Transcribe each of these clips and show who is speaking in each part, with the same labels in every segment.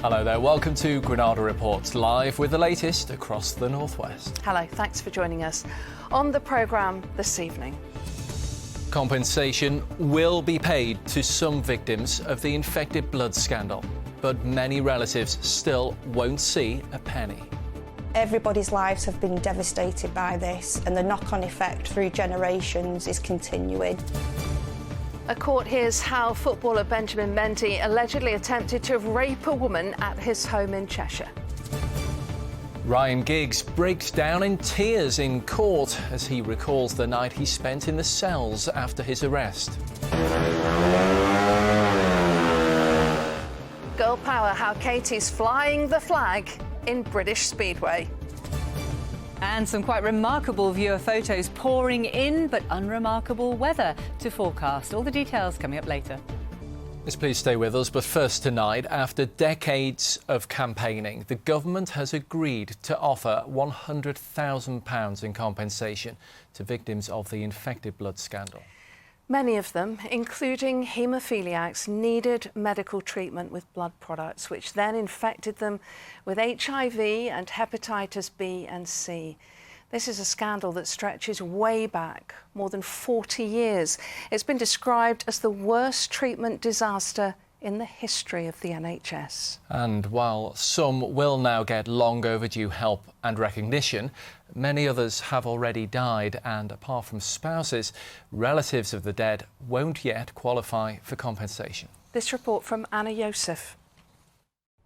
Speaker 1: Hello there, welcome to Granada Reports, live with the latest across the northwest.
Speaker 2: Hello, thanks for joining us. On the programme this evening.
Speaker 1: Compensation will be paid to some victims of the infected blood scandal, but many relatives still won't see a penny.
Speaker 3: Everybody's lives have been devastated by this, and the knock-on effect through generations is continuing.
Speaker 2: A court hears how footballer Benjamin Mendy allegedly attempted to rape a woman at his home in Cheshire.
Speaker 1: Ryan Giggs breaks down in tears in court as he recalls the night he spent in the cells after his arrest.
Speaker 2: Girl power, how Katie's flying the flag in British Speedway.
Speaker 4: And some quite remarkable viewer photos pouring in, but unremarkable weather to forecast. All the details coming up later.
Speaker 1: Yes, please stay with us. But first tonight, after decades of campaigning, the government has agreed to offer £100,000 in compensation to victims of the infected blood scandal.
Speaker 2: Many of them, including haemophiliacs, needed medical treatment with blood products, which then infected them with HIV and hepatitis B and C. This is a scandal that stretches way back, more than 40 years. It's been described as the worst treatment disaster in the history of the NHS.
Speaker 1: And while some will now get long overdue help and recognition, many others have already died, and apart from spouses, relatives of the dead won't yet qualify for compensation.
Speaker 2: This report from Anna Yosef.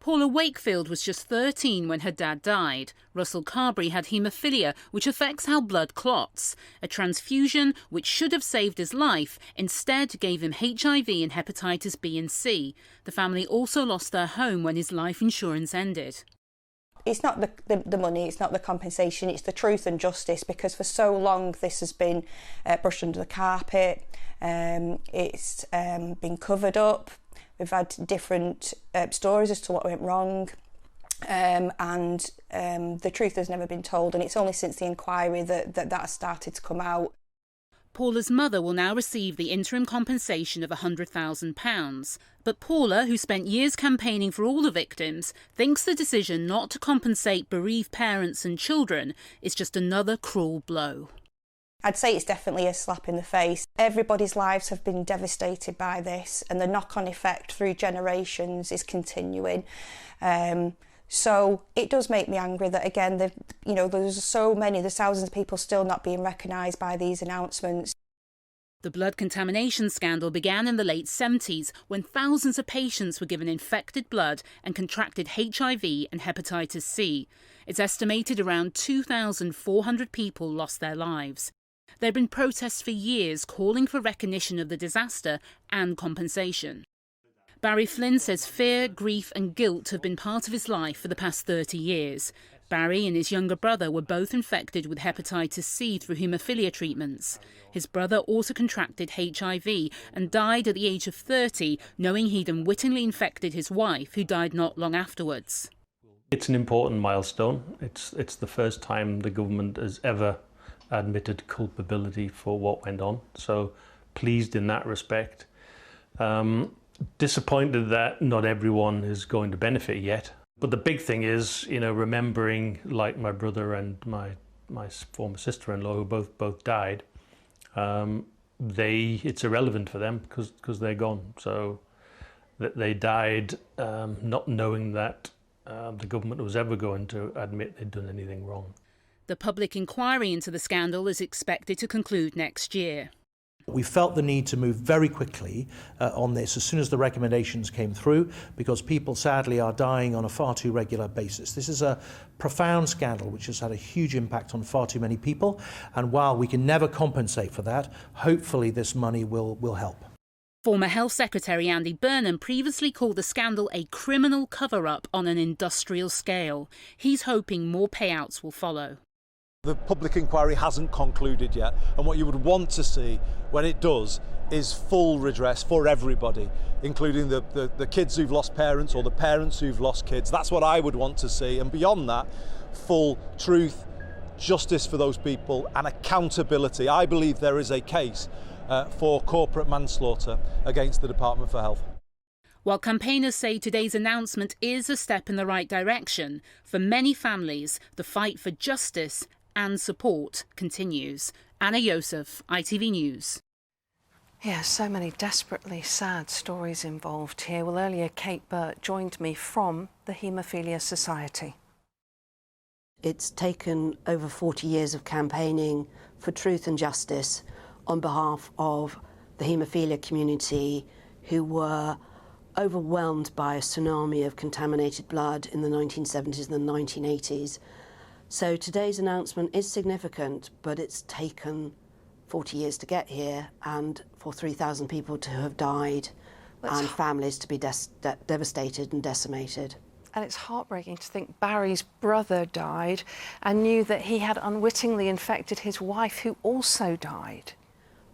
Speaker 5: Paula Wakefield was just 13 when her dad died. Russell Carberry had haemophilia, which affects how blood clots. A transfusion, which should have saved his life, instead gave him HIV and hepatitis B and C. The family also lost their home when his life insurance ended.
Speaker 3: It's not the money, it's not the compensation, it's the truth and justice, because for so long this has been brushed under the carpet, it's been covered up. We've had different stories as to what went wrong, and the truth has never been told, and it's only since the inquiry that has started to come out.
Speaker 5: Paula's mother will now receive the interim compensation of £100,000. But Paula, who spent years campaigning for all the victims, thinks the decision not to compensate bereaved parents and children is just another cruel blow.
Speaker 3: I'd say it's definitely a slap in the face. Everybody's lives have been devastated by this, and the knock-on effect through generations is continuing. So it does make me angry that, again, there's thousands of people still not being recognised by these announcements.
Speaker 5: The blood contamination scandal began in the late 70s when thousands of patients were given infected blood and contracted HIV and hepatitis C. It's estimated around 2,400 people lost their lives. There have been protests for years calling for recognition of the disaster and compensation. Barry Flynn says fear, grief and guilt have been part of his life for the past 30 years. Barry and his younger brother were both infected with hepatitis C through haemophilia treatments. His brother also contracted HIV and died at the age of 30, knowing he'd unwittingly infected his wife, who died not long afterwards.
Speaker 6: It's an important milestone. It's the first time the government has ever admitted culpability for what went on, so pleased in that respect. Disappointed that not everyone is going to benefit yet, but the big thing is, remembering, like my brother and my former sister-in-law, who both died. It's irrelevant for them because they're gone. So that they died not knowing that the government was ever going to admit they'd done anything wrong.
Speaker 5: The public inquiry into the scandal is expected to conclude next year.
Speaker 7: We felt the need to move very quickly on this as soon as the recommendations came through, because people sadly are dying on a far too regular basis. This is a profound scandal which has had a huge impact on far too many people, and while we can never compensate for that, hopefully this money will help.
Speaker 5: Former Health Secretary Andy Burnham previously called the scandal a criminal cover-up on an industrial scale. He's hoping more payouts will follow.
Speaker 8: The public inquiry hasn't concluded yet, and what you would want to see when it does is full redress for everybody, including the kids who've lost parents or the parents who've lost kids. That's what I would want to see, and beyond that, full truth, justice for those people and accountability. I believe there is a case for corporate manslaughter against the Department for Health.
Speaker 5: While campaigners say today's announcement is a step in the right direction, for many families, the fight for justice and support continues. Anna Yosef, ITV News.
Speaker 2: Yeah, so many desperately sad stories involved here. Well, earlier Kate Burt joined me from the Haemophilia Society.
Speaker 9: It's taken over 40 years of campaigning for truth and justice on behalf of the haemophilia community, who were overwhelmed by a tsunami of contaminated blood in the 1970s and the 1980s. So today's announcement is significant, but it's taken 40 years to get here, and for 3,000 people to have died and families to be devastated and decimated.
Speaker 2: And it's heartbreaking to think Barry's brother died and knew that he had unwittingly infected his wife, who also died.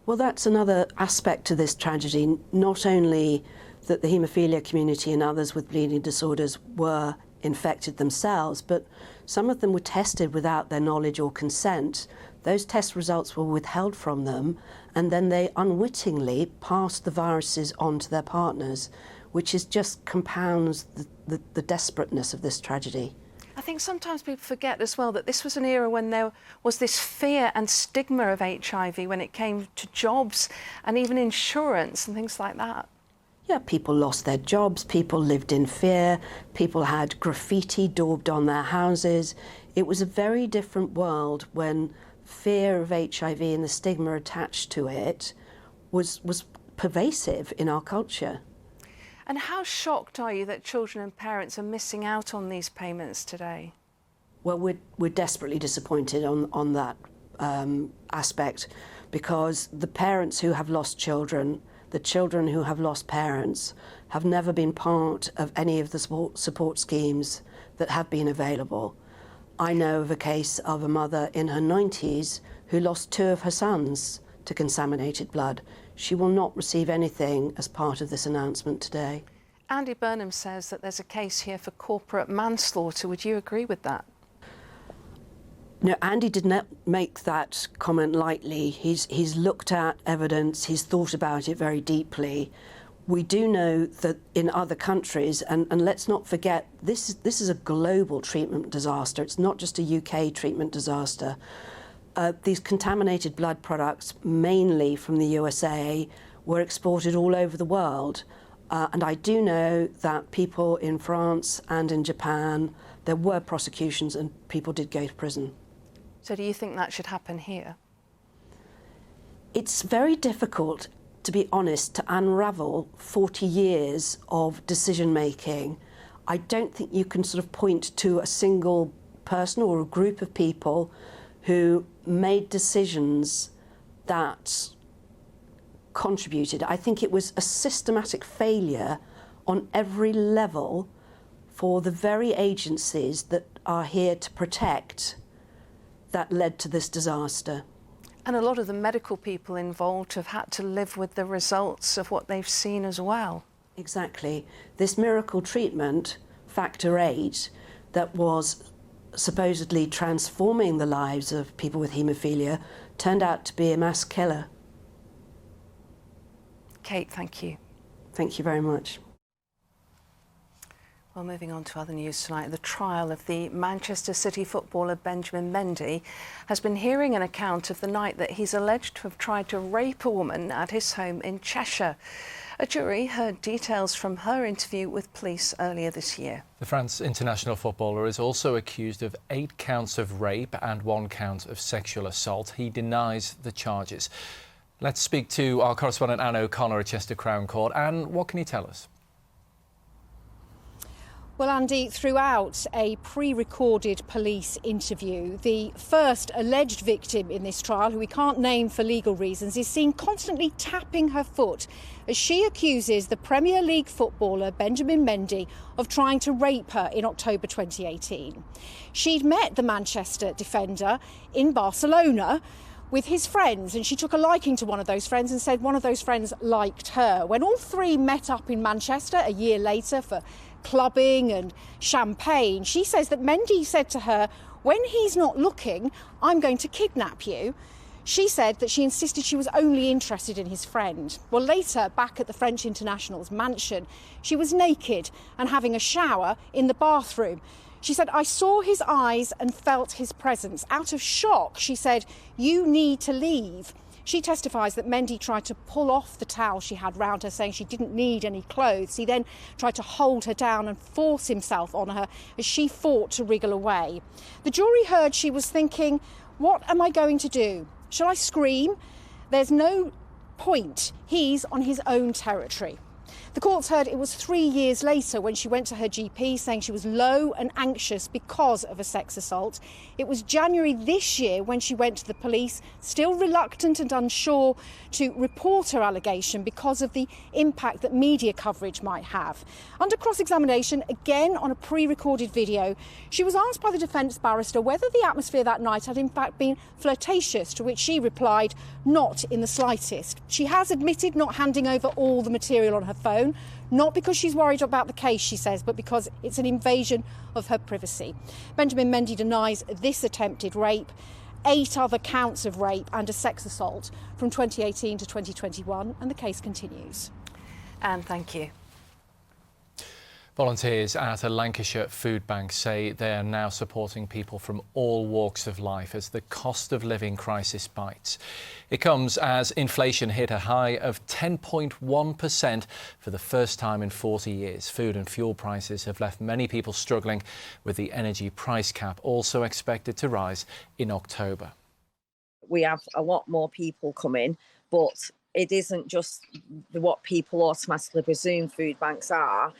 Speaker 9: Well, that's another aspect to this tragedy. Not only that the haemophilia community and others with bleeding disorders were infected themselves, but some of them were tested without their knowledge or consent. Those test results were withheld from them, and then they unwittingly passed the viruses on to their partners, which is just compounds the desperateness of this tragedy.
Speaker 2: I think sometimes people forget as well that this was an era when there was this fear and stigma of HIV when it came to jobs and even insurance and things like that.
Speaker 9: Yeah, people lost their jobs, people lived in fear, people had graffiti daubed on their houses. It was a very different world when fear of HIV and the stigma attached to it was pervasive in our culture.
Speaker 2: And how shocked are you that children and parents are missing out on these payments today?
Speaker 9: Well, we're desperately disappointed on that aspect, because the parents who have lost children, the children who have lost parents, have never been part of any of the support schemes that have been available. I know of a case of a mother in her 90s who lost 2 of her sons to contaminated blood. She will not receive anything as part of this announcement today.
Speaker 2: Andy Burnham says that there's a case here for corporate manslaughter. Would you agree with that?
Speaker 9: No, Andy did not make that comment lightly. He's looked at evidence, he's thought about it very deeply. We do know that in other countries, and let's not forget, this is a global treatment disaster. It's not just a UK treatment disaster. These contaminated blood products, mainly from the USA, were exported all over the world. And I do know that people in France and in Japan, there were prosecutions and people did go to prison.
Speaker 2: So do you think that should happen here?
Speaker 9: It's very difficult, to be honest, to unravel 40 years of decision-making. I don't think you can sort of point to a single person or a group of people who made decisions that contributed. I think it was a systematic failure on every level for the very agencies that are here to protect that led to this disaster.
Speaker 2: And a lot of the medical people involved have had to live with the results of what they've seen as well.
Speaker 9: Exactly. This miracle treatment, Factor 8, that was supposedly transforming the lives of people with haemophilia, turned out to be a mass killer.
Speaker 2: Kate, thank you.
Speaker 9: Thank you very much.
Speaker 2: Well, moving on to other news tonight, the trial of the Manchester City footballer Benjamin Mendy has been hearing an account of the night that he's alleged to have tried to rape a woman at his home in Cheshire. A jury heard details from her interview with police earlier this year.
Speaker 1: The France international footballer is also accused of 8 counts of rape and 1 count of sexual assault. He denies the charges. Let's speak to our correspondent Anne O'Connor at Chester Crown Court. Anne, what can you tell us?
Speaker 10: Well, Andy, throughout a pre-recorded police interview, the first alleged victim in this trial, who we can't name for legal reasons, is seen constantly tapping her foot as she accuses the Premier League footballer Benjamin Mendy of trying to rape her in October 2018. She'd met the Manchester defender in Barcelona with his friends, and she took a liking to one of those friends and said one of those friends liked her. When all three met up in Manchester a year later for clubbing and champagne, she says that Mendy said to her, "When he's not looking, I'm going to kidnap you." She said that she insisted she was only interested in his friend. Well, later, back at the French international's mansion, she was naked and having a shower in the bathroom. She said, I saw his eyes and felt his presence. Out of shock, she said, you need to leave. She testifies that Mendy tried to pull off the towel she had round her, saying she didn't need any clothes. He then tried to hold her down and force himself on her as she fought to wriggle away. The jury heard she was thinking, what am I going to do? Shall I scream? There's no point. He's on his own territory. The courts heard it was 3 years later when she went to her GP saying she was low and anxious because of a sex assault. It was January this year when she went to the police, still reluctant and unsure to report her allegation because of the impact that media coverage might have. Under cross-examination, again on a pre-recorded video, she was asked by the defence barrister whether the atmosphere that night had in fact been flirtatious, to which she replied, not in the slightest. She has admitted not handing over all the material on her phone, not because she's worried about the case, she says, but because it's an invasion of her privacy. Benjamin Mendy denies this attempted rape, 8 other counts of rape and a sex assault from 2018 to 2021, and the case continues.
Speaker 2: Anne, thank you.
Speaker 1: Volunteers at a Lancashire food bank say they are now supporting people from all walks of life as the cost of living crisis bites. It comes as inflation hit a high of 10.1% for the first time in 40 years. Food and fuel prices have left many people struggling, with the energy price cap also expected to rise in October.
Speaker 11: We have a lot more people coming, but it isn't just what people automatically presume food banks are.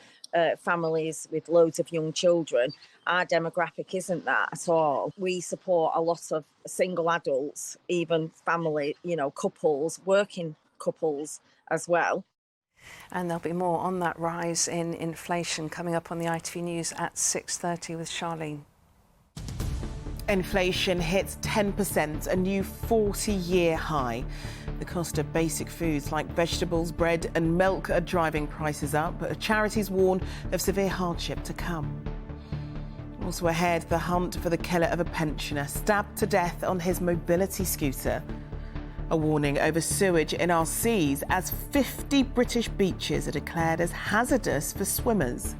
Speaker 11: Families with loads of young children. Our demographic isn't that at all. We support a lot of single adults, even family, couples, working couples as well.
Speaker 2: And there'll be more on that rise in inflation coming up on the ITV News at 6:30 with Charlene.
Speaker 12: Inflation hits 10%, a new 40-year high. The cost of basic foods like vegetables, bread and milk are driving prices up, but charities warn of severe hardship to come. Also ahead, the hunt for the killer of a pensioner stabbed to death on his mobility scooter. A warning over sewage in our seas as 50 British beaches are declared as hazardous for swimmers.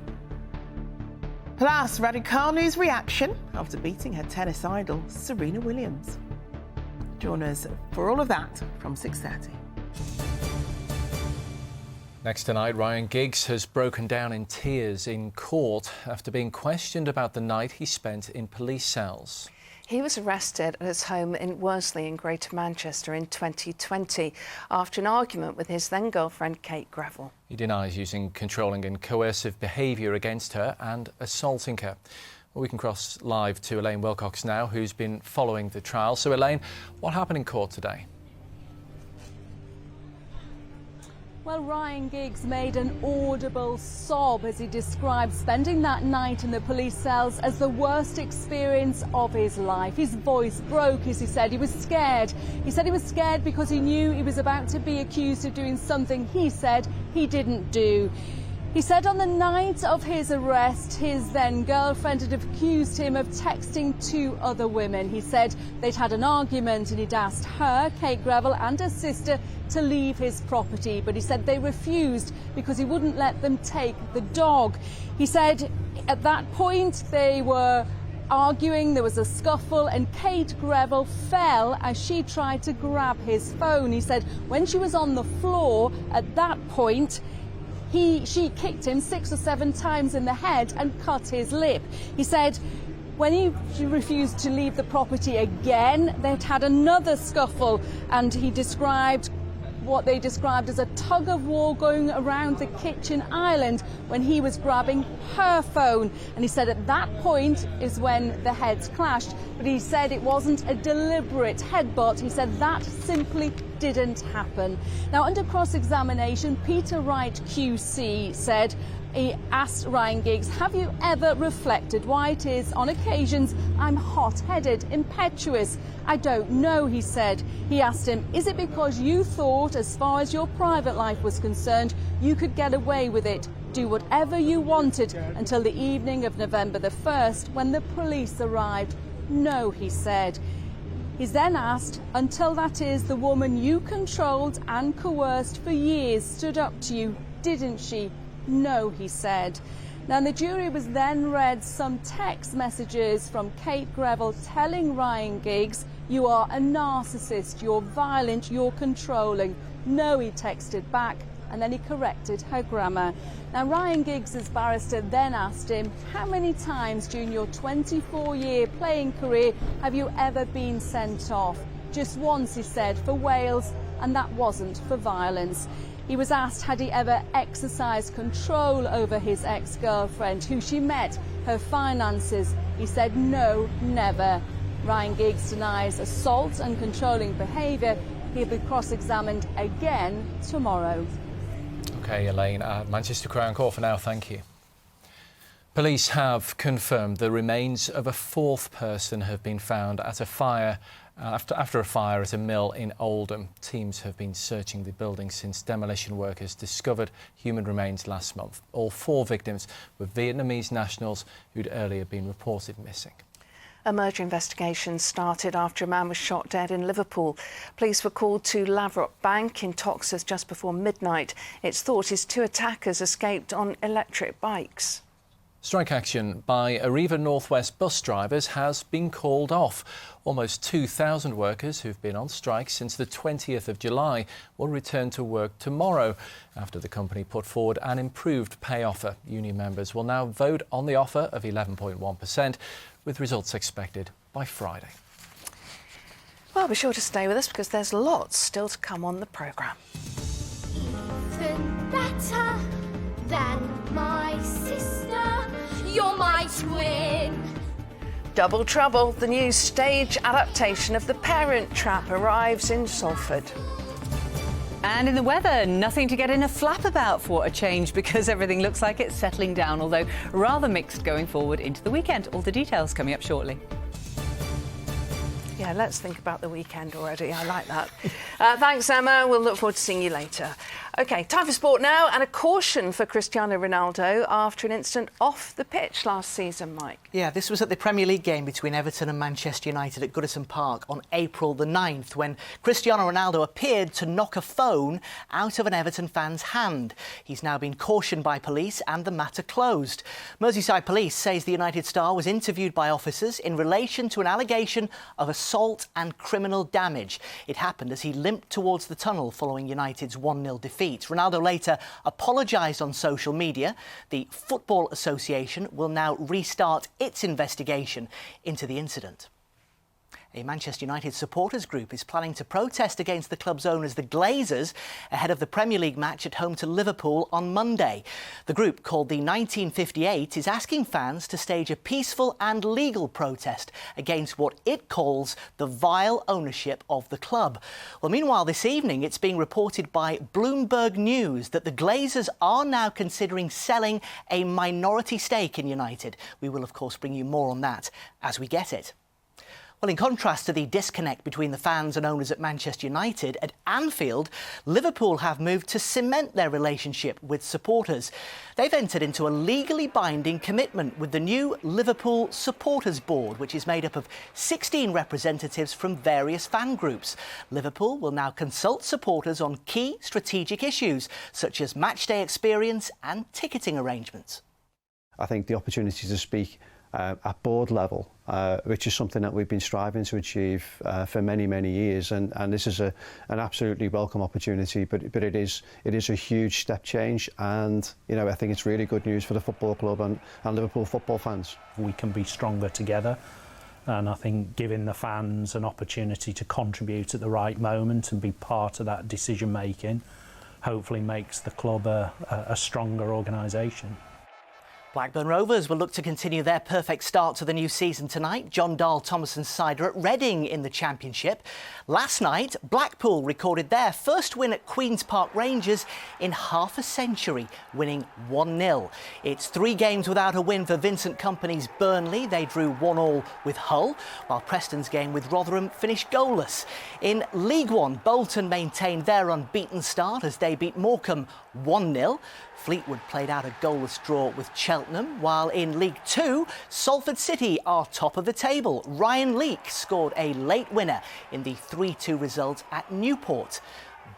Speaker 12: Plus, Raducanu's reaction after beating her tennis idol, Serena Williams. Join us for all of that from 6:30.
Speaker 1: Next tonight, Ryan Giggs has broken down in tears in court after being questioned about the night he spent in police cells.
Speaker 2: He was arrested at his home in Worsley in Greater Manchester in 2020 after an argument with his then-girlfriend Kate Gravel.
Speaker 1: He denies using controlling and coercive behaviour against her and assaulting her. Well, we can cross live to Elaine Wilcox now, who's been following the trial. So, Elaine, what happened in court today?
Speaker 13: Well, Ryan Giggs made an audible sob as he described spending that night in the police cells as the worst experience of his life. His voice broke as he said he was scared. He said he was scared because he knew he was about to be accused of doing something he said he didn't do. He said on the night of his arrest, his then-girlfriend had accused him of texting 2 other women. He said they'd had an argument and he'd asked her, Kate Gravel, and her sister to leave his property, but he said they refused because he wouldn't let them take the dog. He said at that point they were arguing, there was a scuffle, and Kate Gravel fell as she tried to grab his phone. He said when she was on the floor at that point, she kicked him 6 or 7 times in the head and cut his lip. He said when she refused to leave the property again, they'd had another scuffle, and he described what they described as a tug of war going around the kitchen island when he was grabbing her phone. And he said at that point is when the heads clashed, but he said it wasn't a deliberate headbutt. He said that simply didn't happen. Now, under cross-examination, Peter Wright QC said he asked Ryan Giggs, have you ever reflected why it is on occasions I'm hot-headed, impetuous? I don't know, he said. He asked him, is it because you thought, as far as your private life was concerned, you could get away with it, do whatever you wanted until the evening of November the 1st when the police arrived? No, he said. He's then asked, until that is, the woman you controlled and coerced for years stood up to you, didn't she? No, he said. Now, the jury was then read some text messages from Kate Greville telling Ryan Giggs, you are a narcissist, you're violent, you're controlling. No, he texted back, and then he corrected her grammar. Now, Ryan Giggs' barrister then asked him, how many times during your 24-year playing career have you ever been sent off? Just once, he said, for Wales, and that wasn't for violence. He was asked had he ever exercised control over his ex-girlfriend, who she met, her finances. He said no, never. Ryan Giggs denies assault and controlling behaviour. He'll be cross-examined again tomorrow.
Speaker 1: OK, Elaine, Manchester Crown Court for now, thank you. Police have confirmed the remains of a fourth person have been found at a fire after a fire at a mill in Oldham. Teams have been searching the building since demolition workers discovered human remains last month. All four victims were Vietnamese nationals who'd earlier been reported missing.
Speaker 2: A murder investigation started after a man was shot dead in Liverpool. Police were called to Lavrock Bank in Toxteth just before midnight. It's thought his two attackers escaped on electric bikes.
Speaker 1: Strike action by Arriva Northwest bus drivers has been called off. Almost 2,000 workers who've been on strike since the 20th of July will return to work tomorrow after the company put forward an improved pay offer. Union members will now vote on the offer of 11.1%, with results expected by Friday.
Speaker 2: Well, be sure to stay with us because there's lots still to come on the programme.
Speaker 14: Even better than my sister, you're my twin.
Speaker 2: Double Trouble, the new stage adaptation of The Parent Trap, arrives in Salford.
Speaker 4: And in the weather, nothing to get in a flap about for a change because everything looks like it's settling down, although rather mixed going forward into the weekend. All the details coming up shortly.
Speaker 2: Yeah, let's think about the weekend already. I like that. Thanks, Emma. We'll look forward to seeing you later. OK, time for sport now, and a caution for Cristiano Ronaldo after an incident off the pitch last season, Mike.
Speaker 15: Yeah, this was at the Premier League game between Everton and Manchester United at Goodison Park on April the 9th, when Cristiano Ronaldo appeared to knock a phone out of an Everton fan's hand. He's now been cautioned by police and the matter closed. Merseyside Police says the United star was interviewed by officers in relation to an allegation of assault and criminal damage. It happened as he limped towards the tunnel following United's 1-0 defeat. Ronaldo later apologised on social media. The Football Association will now restart its investigation into the incident. A Manchester United supporters group is planning to protest against the club's owners, the Glazers, ahead of the Premier League match at home to Liverpool on Monday. The group, called the 1958, is asking fans to stage a peaceful and legal protest against what it calls the vile ownership of the club. Well, meanwhile, this evening, it's being reported by Bloomberg News that the Glazers are now considering selling a minority stake in United. We will, of course, bring you more on that as we get it. Well, in contrast to the disconnect between the fans and owners at Manchester United, at Anfield, Liverpool have moved to cement their relationship with supporters. They've entered into a legally binding commitment with the new Liverpool Supporters Board, which is made up of 16 representatives from various fan groups. Liverpool will now consult supporters on key strategic issues, such as matchday experience and ticketing arrangements.
Speaker 16: I think the opportunity to speak at board level, which is something that we've been striving to achieve for many, many years, and this is an absolutely welcome opportunity. But it is a huge step change, and I think it's really good news for the football club and Liverpool football fans.
Speaker 6: We can be stronger together, and I think giving the fans an opportunity to contribute at the right moment and be part of that decision making hopefully makes the club a stronger organisation.
Speaker 15: Blackburn Rovers will look to continue their perfect start to the new season tonight. John Dahl Thomason's side are at Reading in the Championship. Last night, Blackpool recorded their first win at Queen's Park Rangers in half a century, winning 1-0. It's 3 games without a win for Vincent Kompany's Burnley. They drew 1-1 with Hull, while Preston's game with Rotherham finished goalless. In League One, Bolton maintained their unbeaten start as they beat Morecambe 1-0. Fleetwood played out a goalless draw with Chelsea Cheltenham, while in League 2, Salford City are top of the table. Ryan Leake scored a late winner in the 3-2 result at Newport.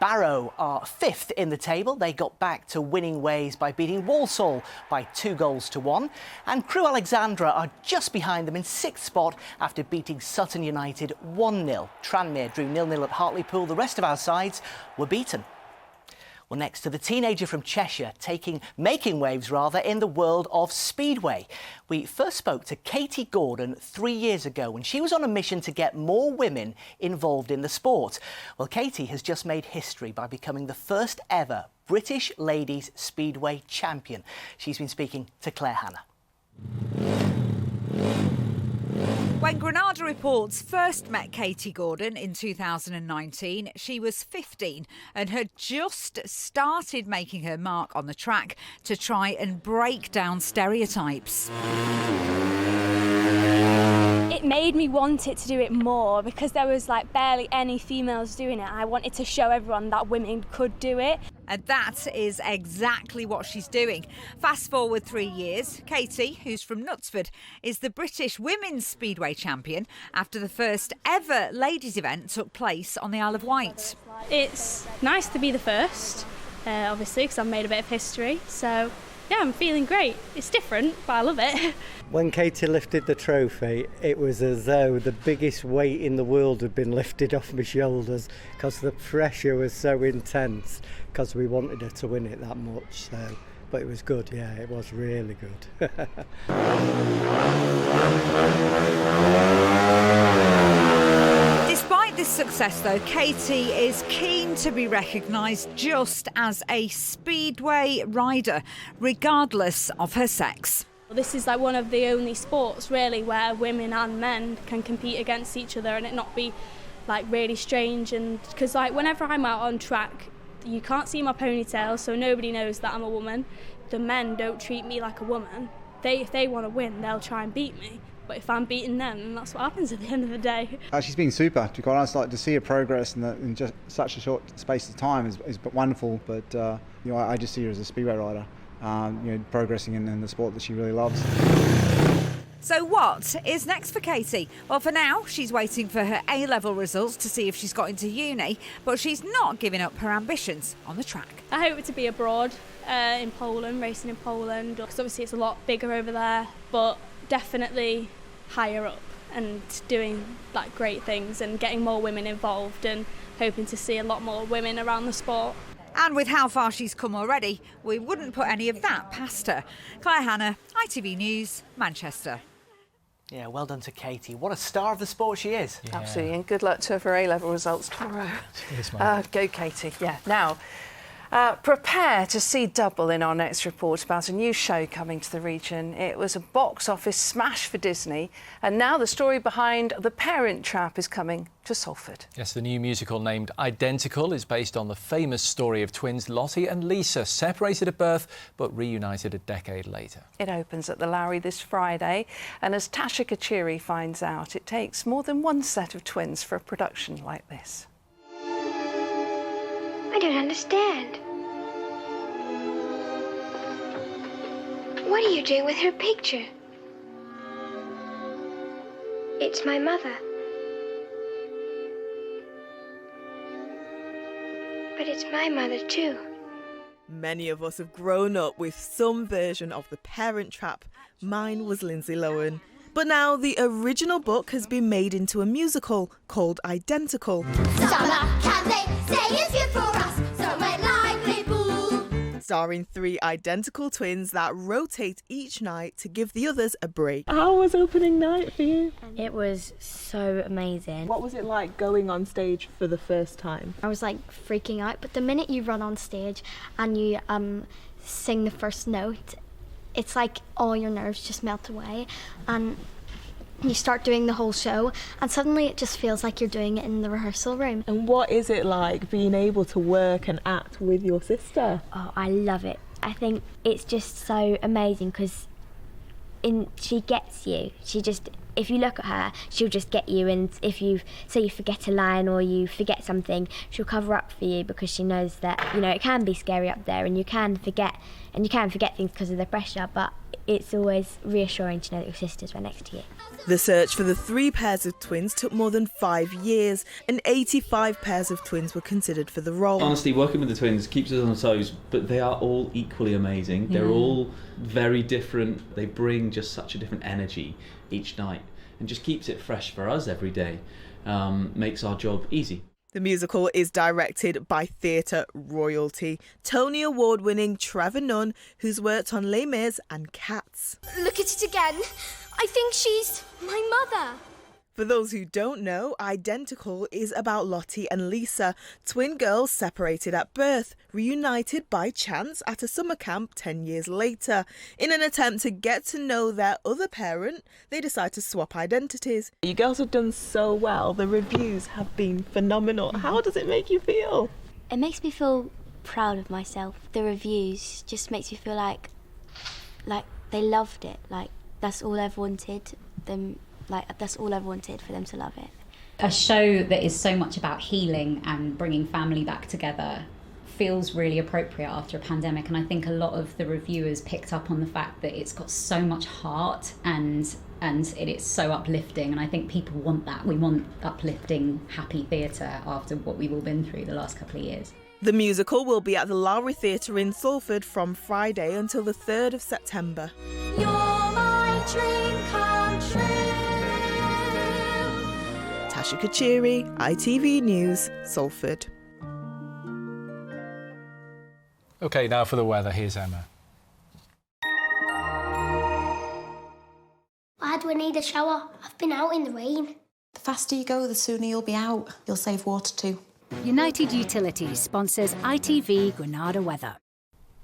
Speaker 15: Barrow are 5th in the table. They got back to winning ways by beating Walsall by 2-1. And Crewe Alexandra are just behind them in 6th spot after beating Sutton United 1-0. Tranmere drew 0-0 at Hartlepool. The rest of our sides were beaten. Well, next to the teenager from Cheshire making waves in the world of speedway. We first spoke to Katie Gordon 3 years ago when she was on a mission to get more women involved in the sport. Well, Katie has just made history by becoming the first ever British ladies speedway champion. She's been speaking to Claire Hannah.
Speaker 17: When Granada Reports first met Katie Gordon in 2019, she was 15 and had just started making her mark on the track to try and break down stereotypes.
Speaker 18: It made me want it to do it more because there was barely any females doing it. I wanted to show everyone that women could do it.
Speaker 17: And that is exactly what she's doing. Fast forward 3 years, Katie, who's from Knutsford, is the British Women's Speedway champion after the first ever ladies event took place on the Isle of Wight.
Speaker 18: It's nice to be the first, obviously, because I've made a bit of history. So, yeah, I'm feeling great. It's different, but I love it.
Speaker 19: When Katie lifted the trophy, it was as though the biggest weight in the world had been lifted off my shoulders because the pressure was so intense because we wanted her to win it that much. So, but it was good, yeah, it was really good.
Speaker 17: Despite this success, though, Katie is keen to be recognised just as a speedway rider, regardless of her sex.
Speaker 18: This is one of the only sports really where women and men can compete against each other and it not be really strange. And because whenever I'm out on track, you can't see my ponytail, so nobody knows that I'm a woman. The men don't treat me like a woman. If they want to win, they'll try and beat me. But if I'm beating them, then that's what happens at the end of the day.
Speaker 20: She's been super, to be quite honest. To see her progress in just such a short space of time is wonderful. But I just see her as a speedway rider, progressing in the sport that she really loves.
Speaker 17: So what is next for Katie? Well, for now, she's waiting for her A-level results to see if she's got into uni, but she's not giving up her ambitions on the track.
Speaker 18: I hope to be abroad in Poland, racing in Poland, because obviously it's a lot bigger over there, but definitely higher up and doing great things and getting more women involved and hoping to see a lot more women around the sport.
Speaker 17: And with how far she's come already, we wouldn't put any of that past her. Claire Hannah, ITV News, Manchester.
Speaker 15: Yeah, well done to Katie. What a star of the sport she is.
Speaker 2: Yeah. Absolutely, and good luck to her A-level results tomorrow.
Speaker 1: Cheers,
Speaker 2: go Katie. Yeah. Now, prepare to see double in our next report about a new show coming to the region. It was a box office smash for Disney, and now the story behind The Parent Trap is coming to Salford.
Speaker 1: Yes, the new musical named Identical is based on the famous story of twins Lottie and Lisa, separated at birth but reunited a decade later.
Speaker 2: It opens at the Lowry this Friday, and as Tasha Kachiri finds out, it takes more than one set of twins for a production like this.
Speaker 21: I don't understand. What are you doing with her picture? It's my mother. But it's my mother too.
Speaker 12: Many of us have grown up with some version of The Parent Trap. Mine was Lindsay Lohan. But now the original book has been made into a musical called Identical.
Speaker 14: Summer, can they say it's good for us? Somewhere likely pool.
Speaker 12: Starring 3 identical twins that rotate each night to give the others a break.
Speaker 22: How was opening night for you?
Speaker 23: It was so amazing.
Speaker 22: What was it like going on stage for the first time?
Speaker 23: I was freaking out, but the minute you run on stage and you sing the first note, it's like all your nerves just melt away and you start doing the whole show and suddenly it just feels like you're doing it in the rehearsal room.
Speaker 22: And what is it like being able to work and act with your sister?
Speaker 23: Oh, I love it. I think it's just so amazing because she gets you. If you look at her, she'll just get you, and if you forget a line or you forget something, she'll cover up for you because she knows that, it can be scary up there and you can forget things because of the pressure, but
Speaker 21: it's always reassuring to know that your sister's right next to you.
Speaker 22: The search for the 3 pairs of twins took more than 5 years, and 85 pairs of twins were considered for the role.
Speaker 3: Honestly, working with the twins keeps us on our toes, but they are all equally amazing. They're all very different. They bring just such a different energy each night and just keeps it fresh for us every day. Makes our job easy.
Speaker 22: The musical is directed by theatre royalty, Tony Award-winning Trevor Nunn, who's worked on Les Mis and Cats.
Speaker 21: Look at it again. I think she's my mother.
Speaker 22: For those who don't know, Identical is about Lottie and Lisa, twin girls separated at birth, reunited by chance at a summer camp 10 years later. In an attempt to get to know their other parent, they decide to swap identities. You girls have done so well. The reviews have been phenomenal. How does it make you feel?
Speaker 21: It makes me feel proud of myself. The reviews just makes me feel like they loved it. Like that's all I've wanted them. That's all I've wanted, for them to love it.
Speaker 7: A show that is so much about healing and bringing family back together feels really appropriate after a pandemic, and I think a lot of the reviewers picked up on the fact that it's got so much heart and it is so uplifting, and I think people want that. We want uplifting, happy theatre after what we've all been through the last couple of years.
Speaker 22: The musical will be at the Lowry Theatre in Salford from Friday until the 3rd of September.
Speaker 14: You're my dream come true.
Speaker 22: Tasha Kachiri, ITV News, Salford.
Speaker 1: OK, now for the weather, here's Emma.
Speaker 21: Why do I need a shower? I've been out in the rain.
Speaker 8: The faster you go, the sooner you'll be out. You'll save water too.
Speaker 24: United Utilities sponsors ITV Granada weather.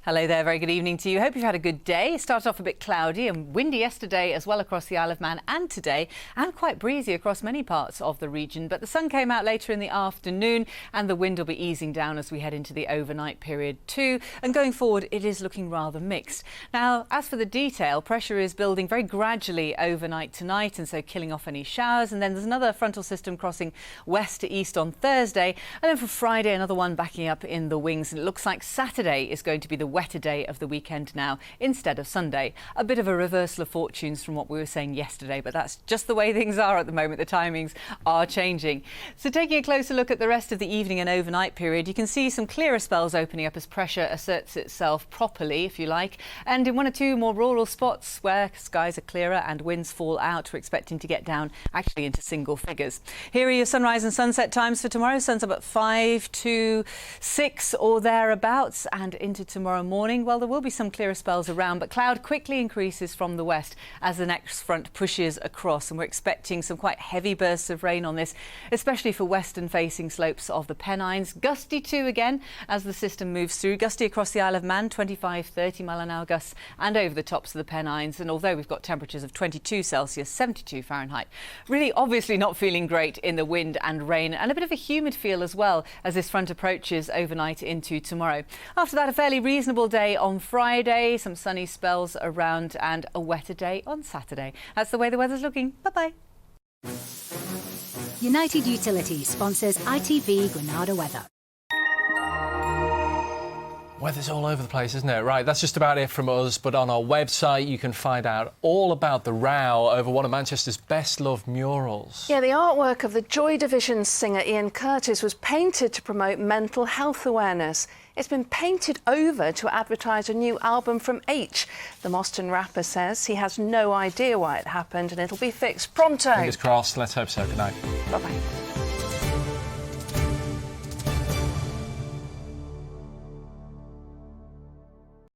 Speaker 4: Hello there, very good evening to you. Hope you've had a good day. It started off a bit cloudy and windy yesterday as well across the Isle of Man and today, and quite breezy across many parts of the region. But the sun came out later in the afternoon and the wind will be easing down as we head into the overnight period too. And going forward, it is looking rather mixed. Now, as for the detail, pressure is building very gradually overnight tonight, and so killing off any showers. And then there's another frontal system crossing west to east on Thursday. And then for Friday, another one backing up in the wings. And it looks like Saturday is going to be the wetter day of the weekend now instead of Sunday. A bit of a reversal of fortunes from what we were saying yesterday, but that's just the way things are at the moment. The timings are changing. So taking a closer look at the rest of the evening and overnight period, you can see some clearer spells opening up as pressure asserts itself properly, if you like, and in one or two more rural spots where skies are clearer and winds fall out, we're expecting to get down actually into single figures. Here are your sunrise and sunset times for tomorrow. Sun's up at 5 to 6 or thereabouts, and into tomorrow morning, well, there will be some clearer spells around, but cloud quickly increases from the west as the next front pushes across, and we're expecting some quite heavy bursts of rain on this, especially for western facing slopes of the Pennines. Gusty too again as the system moves through. Gusty across the Isle of Man, 25-30 mile an hour gusts, and over the tops of the Pennines. And although we've got temperatures of 22 Celsius, 72 Fahrenheit, really obviously not feeling great in the wind and rain, and a bit of a humid feel as well as this front approaches overnight into tomorrow. After that, a fairly reasonable day on Friday, some sunny spells around, and a wetter day on Saturday. That's the way the weather's looking. Bye-bye.
Speaker 24: United Utilities sponsors ITV Granada weather.
Speaker 1: Weather's all over the place, isn't it? Right, that's just about it from us, but on our website you can find out all about the row over one of Manchester's best-loved murals.
Speaker 2: Yeah, the artwork of the Joy Division singer Ian Curtis was painted to promote mental health awareness. It's been painted over to advertise a new album from H. The Moston rapper says he has no idea why it happened and it'll be fixed pronto.
Speaker 1: Fingers crossed, let's hope so. Good night.
Speaker 2: Bye-bye.